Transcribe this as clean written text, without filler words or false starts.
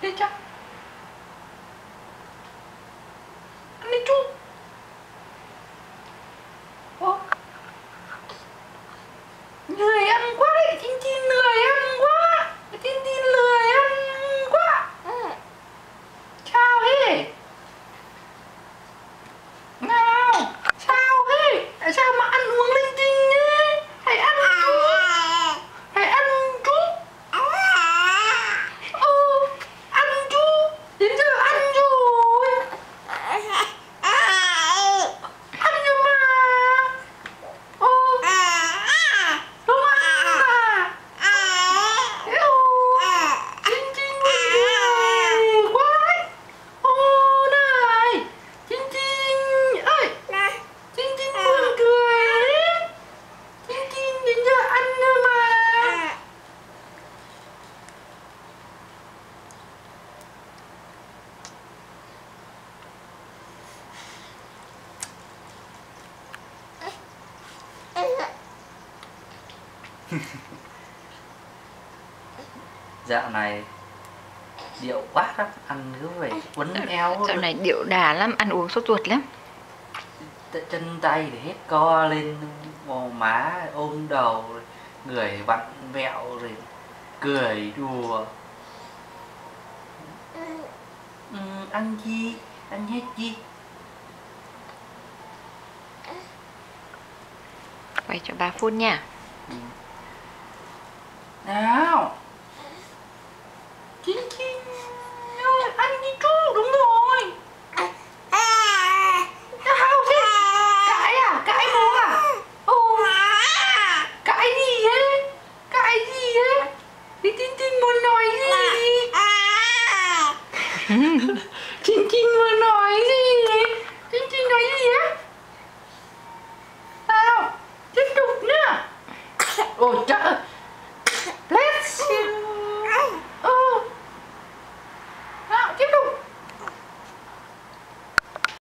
Đi chắc. Ăn đi chú. Ô. Lười ăn quá đấy, Chín Chín lười ăn quá. Chín Chín lười ăn quá. Sao thế? Nào, sao thế? Tại sao mà ăn uống linh tinh thế? Hãy ăn chút. Hãy ăn chút. Ăn chút. Đến giờ ăn rồi. Ăn nhưng mà. Không ăn à? Thế Chín Chín buồn cười quá đấy. Này, Chín Chín ơi. Chín Chín buồn cười đấy. Chín Chín đến giờ ăn rồi mà. Dạo này điệu quá lắm, ăn cứ phải quấn eo. Dạo này điệu đà lắm, ăn uống sốt ruột lắm. Chân tay thì hết co lên, màu má ôm đầu, người vặn vẹo rồi cười đùa. Ăn gì? Ăn hết gì? Quay cho 3 phút nha. Nào. Chín Chín ơi, ăn đi chú, đúng rồi. Sao thế? Cãi à? Cãi bố à? Cãi gì thế? Cãi gì thế? Thì Chín Chín muốn nói gì? Chín Chín muốn nói gì? Chín Chín nói gì á? Sao? Tiếp tục nữa. Ôi trời ơi,